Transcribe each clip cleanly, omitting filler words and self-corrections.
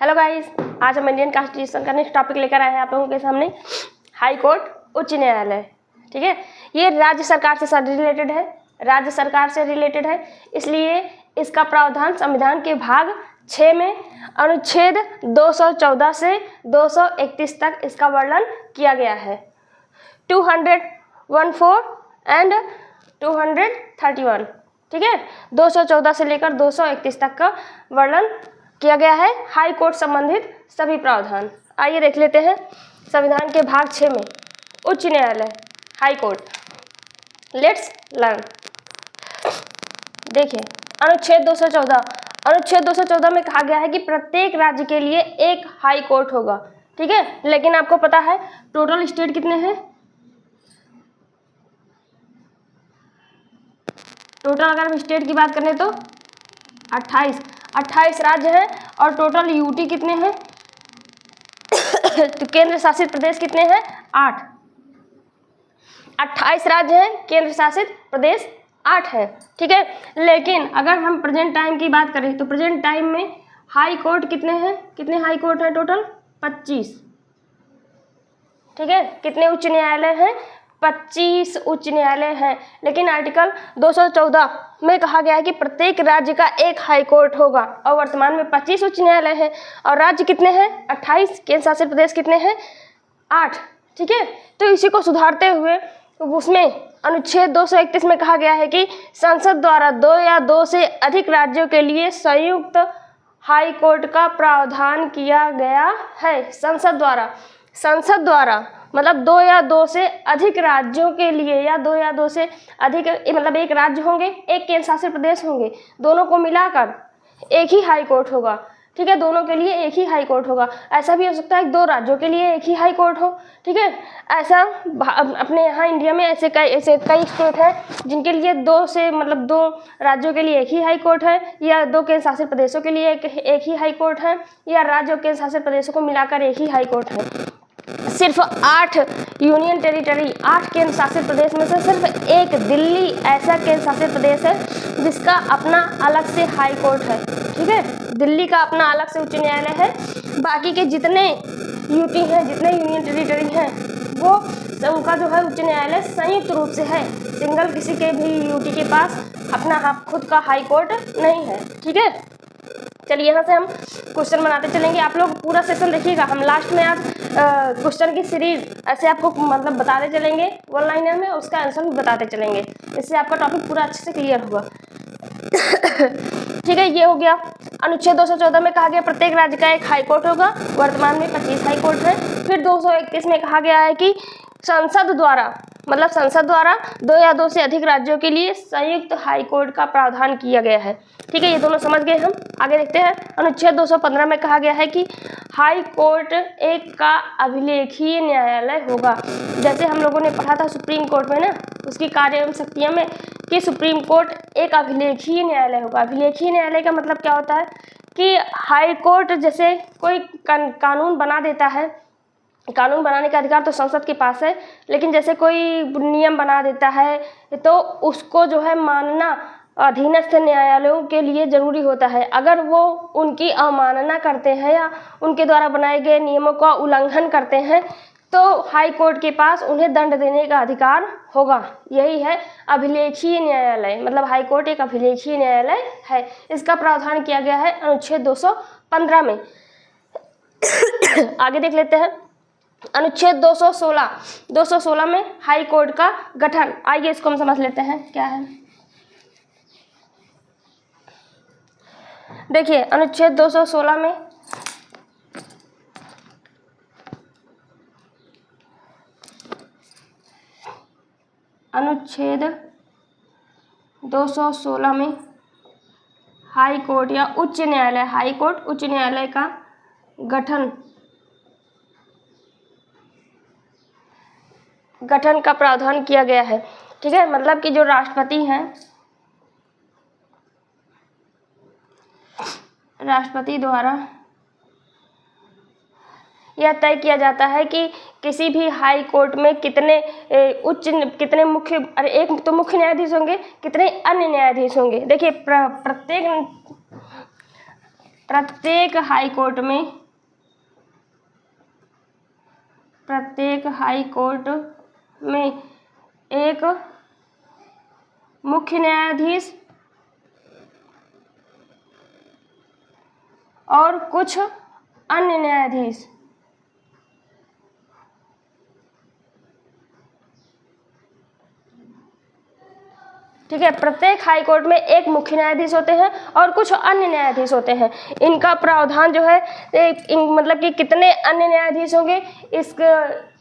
Hello guys, आज हम Indian constitution का नेक्स्ट टॉपिक लेकर आए हैं आप लोगों के सामने। हाई कोर्ट, उच्च न्यायालय। ठीक है, ये राज्य सरकार से रिलेटेड है, राज्य सरकार से रिलेटेड है, इसलिए इसका प्रावधान संविधान के भाग 6 में अनुच्छेद 214 से 231 तक इसका वर्णन किया गया है। 214 एंड 231, ठीक है, 214 से लेकर 231 तक का वर्णन किया गया है हाई कोर्ट संबंधित सभी प्रावधान। आइए देख लेते हैं संविधान के भाग 6 में उच्च न्यायालय, हाई कोर्ट। Let's learn. देखिए, अनुच्छेद 214 में कहा गया है कि प्रत्येक राज्य के लिए एक हाई कोर्ट होगा। ठीक है, लेकिन आपको पता है टोटल स्टेट कितने हैं? टोटल अगर हम स्टेट की बात करें तो 28 राज्य हैं और टोटल यूटी कितने हैं? तो केंद्र शासित प्रदेश कितने हैं? 8। 28 राज्य हैं, केंद्र शासित प्रदेश 8 है। ठीक है, लेकिन अगर हम प्रेजेंट टाइम की बात करें तो प्रेजेंट टाइम में हाई कोर्ट कितने हैं? कितने हाई कोर्ट हैं? टोटल 25। ठीक है, कितने उच्च न्यायालय हैं? 25 उच्च न्यायालय हैं। लेकिन आर्टिकल 214 में कहा गया है कि प्रत्येक राज्य का एक हाई कोर्ट होगा और वर्तमान में 25 उच्च न्यायालय हैं और राज्य कितने हैं? 28। केंद्र शासित प्रदेश कितने हैं? 8। ठीक है, तो इसी को सुधारते हुए उसमें अनुच्छेद 231 में कहा गया है कि संसद द्वारा 2 या 2 से अधिक राज्यों के लिए संयुक्त हाई कोर्ट का प्रावधान किया गया है। संसद द्वारा मतलब 2 या 2 से अधिक राज्यों के लिए, या 2 या 2 से अधिक मतलब एक राज्य होंगे, एक केंद्र शासित प्रदेश होंगे, दोनों को मिलाकर एक ही हाई कोर्ट होगा। ठीक है, दोनों के लिए एक ही हाई कोर्ट होगा। ऐसा भी हो सकता है कि 2 राज्यों के लिए एक ही हाई कोर्ट हो। ठीक है, ऐसा अपने यहाँ इंडिया में ऐसे कई स्टेट हैं जिनके लिए 2 राज्यों के लिए एक ही हाई कोर्ट है, या 2 केंद्र शासित प्रदेशों के लिए एक ही हाई कोर्ट है, या राज्यों के केंद्र शासित प्रदेशों को मिलाकर एक ही हाई कोर्ट है। सिर्फ 8 यूनियन टेरिटरी, 8 केंद्र शासित प्रदेश में से सिर्फ एक दिल्ली ऐसा केंद्र शासित प्रदेश है जिसका अपना अलग से हाई कोर्ट है। ठीक है, दिल्ली का अपना अलग से उच्च न्यायालय है। बाकी के जितने यूटी हैं, जितने यूनियन टेरिटरी हैं, वो उनका जो है उच्च न्यायालय संयुक्त रूप से है। सिंगल किसी के भी यूटी के पास अपना खुद का हाई कोर्ट नहीं है। ठीक है, चलिए यहाँ से हम क्वेश्चन बनाते चलेंगे। आप लोग पूरा सेशन देखिएगा, हम लास्ट में आज क्वेश्चन की सीरीज ऐसे आपको मतलब बताते चलेंगे, 1 लाइनर में उसका आंसर भी बताते चलेंगे। इससे आपका टॉपिक पूरा अच्छे से क्लियर होगा। ठीक है, ये हो गया। अनुच्छेद 214 में कहा गया प्रत्येक राज्य का एक हाई कोर्ट होगा। वर्तमान में 25 हाई कोर्ट है। फिर 231 में कहा गया है कि संसद द्वारा 2 या 2 से अधिक राज्यों के लिए संयुक्त हाई कोर्ट का प्रावधान किया गया है। ठीक है, ये दोनों समझ गए। हम आगे देखते हैं। अनुच्छेद 215 में कहा गया है कि हाई कोर्ट एक का अभिलेखीय न्यायालय होगा। जैसे हम लोगों ने पढ़ा था सुप्रीम कोर्ट में ना, उसकी कार्य एवं शक्तियों में कि सुप्रीम कोर्ट एक अभिलेखीय न्यायालय होगा। अभिलेखीय न्यायालय का मतलब क्या होता है कि हाई कोर्ट जैसे कोई कानून बना देता है, कानून बनाने का अधिकार तो संसद के पास है, लेकिन जैसे कोई नियम बना देता है तो उसको जो है मानना अधीनस्थ न्यायालयों के लिए जरूरी होता है। अगर वो उनकी अवमानना करते हैं या उनके द्वारा बनाए गए नियमों का उल्लंघन करते हैं तो हाई कोर्ट के पास उन्हें दंड देने का अधिकार होगा। यही है अभिलेखीय न्यायालय, मतलब हाई कोर्ट एक अभिलेखीय न्यायालय है। इसका प्रावधान किया गया है अनुच्छेद 215 में। आगे देख लेते हैं अनुच्छेद 216 में हाई कोर्ट का गठन। आइए इसको हम समझ लेते हैं क्या है। देखिए, अनुच्छेद 216 में हाई कोर्ट या उच्च न्यायालय, हाई कोर्ट उच्च न्यायालय का गठन का प्रावधान किया गया है। ठीक है, मतलब कि जो राष्ट्रपति हैं, राष्ट्रपति द्वारा यह तय किया जाता है कि किसी भी हाई कोर्ट में कितने मुख्य, एक तो मुख्य न्यायाधीश होंगे, कितने अन्य न्यायाधीश होंगे। देखिए, प्रत्येक प्रत्येक हाई कोर्ट में एक मुख्य न्यायाधीश और कुछ अन्य न्यायाधीश ठीक है। प्रत्येक हाई कोर्ट में एक मुख्य न्यायाधीश होते हैं और कुछ अन्य न्यायाधीश होते हैं। इनका प्रावधान जो है मतलब कि कितने अन्य न्यायाधीश होंगे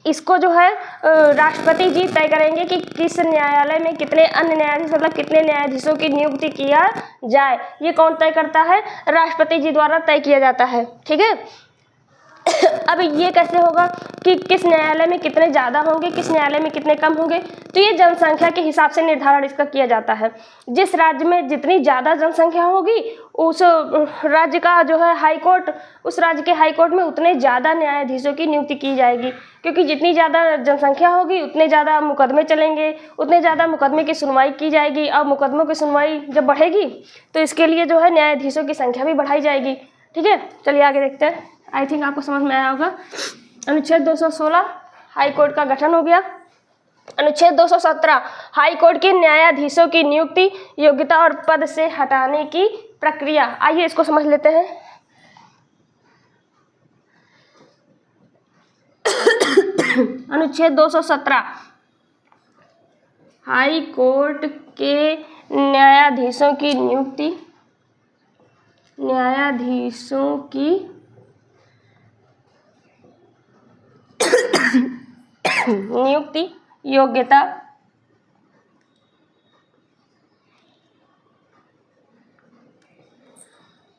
इसको जो है राष्ट्रपति जी तय करेंगे कि किस न्यायालय में कितने अन्य न्यायाधीश मतलब कितने न्यायाधीशों की नियुक्ति किया जाए। ये कौन तय करता है? राष्ट्रपति जी द्वारा तय किया जाता है। ठीक है। अब ये कैसे होगा कि किस न्यायालय में कितने ज़्यादा होंगे, किस न्यायालय में कितने कम होंगे? तो ये जनसंख्या के हिसाब से निर्धारण इसका किया जाता है। जिस राज्य में जितनी ज़्यादा जनसंख्या होगी उस राज्य का जो है हाई कोर्ट, उस राज्य के हाई कोर्ट में उतने ज़्यादा न्यायाधीशों की नियुक्ति की जाएगी, क्योंकि जितनी ज़्यादा जनसंख्या होगी उतने ज़्यादा मुकदमे चलेंगे, उतने ज़्यादा मुकदमे की सुनवाई की जाएगी। और मुकदमों की सुनवाई जब बढ़ेगी तो इसके लिए जो है न्यायाधीशों की संख्या भी बढ़ाई जाएगी। ठीक है, चलिए आगे देखते हैं। आई थिंक आपको समझ में आया होगा। अनुच्छेद 216 हाई कोर्ट का गठन हो गया। अनुच्छेद 217 हाई कोर्ट के न्यायाधीशों की नियुक्ति, योग्यता और पद से हटाने की प्रक्रिया। आइए इसको समझ लेते हैं। अनुच्छेद 217 हाई कोर्ट के न्यायाधीशों की नियुक्ति, योग्यता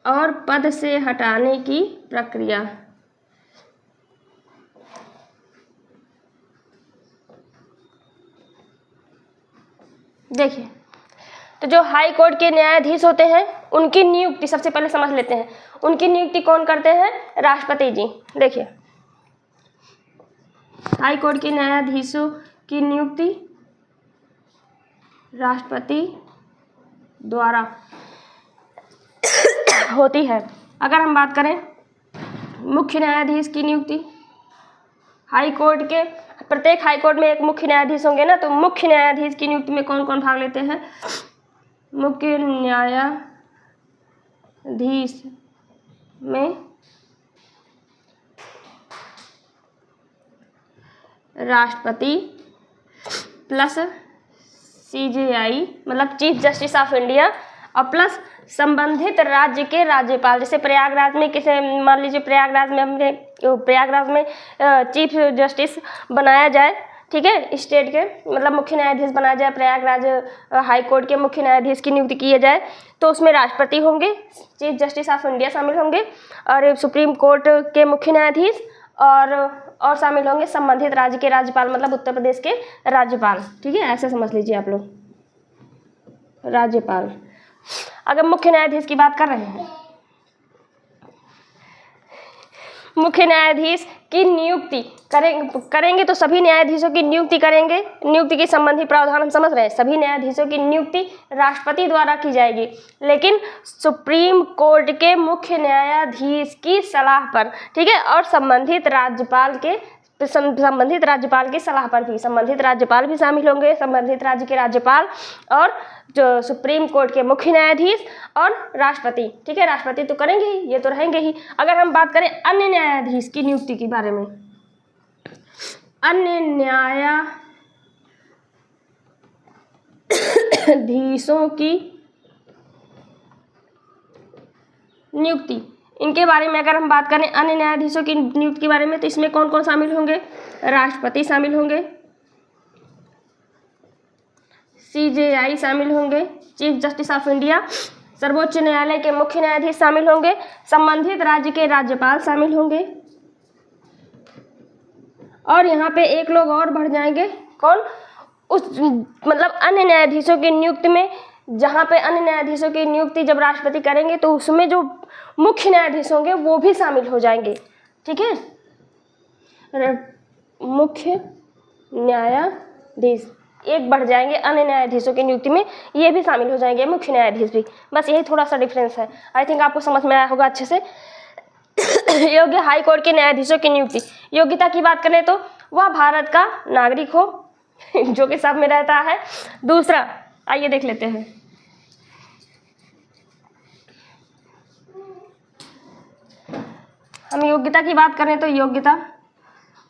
और पद से हटाने की प्रक्रिया। देखिए, तो जो हाई कोर्ट के न्यायाधीश होते हैं उनकी नियुक्ति सबसे पहले समझ लेते हैं। उनकी नियुक्ति कौन करते हैं? राष्ट्रपति जी। देखिए, हाई कोर्ट के न्यायाधीशों की नियुक्ति राष्ट्रपति द्वारा होती है। अगर हम बात करें मुख्य न्यायाधीश की नियुक्ति, हाई कोर्ट के प्रत्येक हाई कोर्ट में एक मुख्य न्यायाधीश होंगे ना, तो मुख्य न्यायाधीश की नियुक्ति में कौन कौन भाग लेते हैं? मुख्य न्यायाधीश में राष्ट्रपति प्लस CJI मतलब चीफ जस्टिस ऑफ इंडिया और प्लस संबंधित राज्य के राज्यपाल। जैसे प्रयागराज में किसे मान लीजिए प्रयागराज में चीफ जस्टिस बनाया जाए, ठीक है, स्टेट के मतलब मुख्य न्यायाधीश बनाया जाए, प्रयागराज हाई कोर्ट के मुख्य न्यायाधीश की नियुक्ति की जाए, तो उसमें राष्ट्रपति होंगे, चीफ जस्टिस ऑफ इंडिया शामिल होंगे और सुप्रीम कोर्ट के मुख्य न्यायाधीश और शामिल होंगे संबंधित राज्य के राज्यपाल मतलब उत्तर प्रदेश के राज्यपाल। ठीक है, ऐसे समझ लीजिए आप लोग, राज्यपाल। अगर मुख्य न्यायाधीश की बात कर रहे हैं, मुख्य न्यायाधीश की नियुक्ति करेंगे तो सभी न्यायाधीशों की नियुक्ति करेंगे। नियुक्ति के संबंधी प्रावधान हम समझ रहे हैं। सभी न्यायाधीशों की नियुक्ति राष्ट्रपति द्वारा की जाएगी, लेकिन सुप्रीम कोर्ट के मुख्य न्यायाधीश की सलाह पर, ठीक है, और संबंधित राज्यपाल की सलाह पर भी संबंधित राज्यपाल भी शामिल होंगे, संबंधित राज्य के राज्यपाल और जो सुप्रीम कोर्ट के मुख्य न्यायाधीश और राष्ट्रपति। ठीक है, राष्ट्रपति तो करेंगे ही, ये तो रहेंगे ही। अगर हम बात करें अन्य न्यायाधीश की नियुक्ति के बारे में, अन्य न्यायाधीशों की नियुक्ति, इनके बारे में अगर हम बात करें अन्य न्यायाधीशों की नियुक्ति के बारे में, तो इसमें कौन कौन शामिल होंगे? राष्ट्रपति शामिल होंगे, CJI शामिल होंगे, चीफ जस्टिस ऑफ इंडिया, सर्वोच्च न्यायालय के मुख्य न्यायाधीश शामिल होंगे, संबंधित राज्य के राज्यपाल शामिल होंगे और यहाँ पे एक लोग और बढ़ जाएंगे। कौन? उस मतलब अन्य न्यायाधीशों की नियुक्ति में, जहाँ पे अन्य न्यायाधीशों की नियुक्ति जब राष्ट्रपति करेंगे तो उसमें जो मुख्य न्यायाधीश होंगे वो भी शामिल हो जाएंगे। ठीक है, मुख्य न्यायाधीश एक बढ़ जाएंगे अन्य न्यायाधीशों की नियुक्ति में, ये भी शामिल हो जाएंगे मुख्य न्यायाधीश भी। बस यही थोड़ा सा डिफरेंस है। आई थिंक आपको समझ में आया होगा अच्छे से। योग्य हाई कोर्ट के न्यायाधीशों की नियुक्ति, योग्यता की बात करें तो वह भारत का नागरिक हो जो कि सब में रहता है। दूसरा आइए देख लेते हैं, हम योग्यता की बात करें तो योग्यता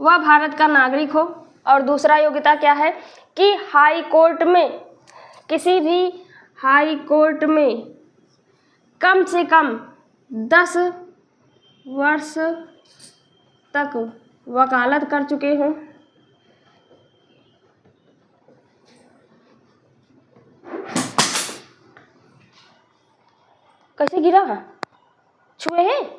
वह भारत का नागरिक हो, और दूसरा योग्यता क्या है कि हाई कोर्ट में, किसी भी हाई कोर्ट में कम से कम 10 वर्ष तक वकालत कर चुके हों। कैसे गिरा, छुए हैं?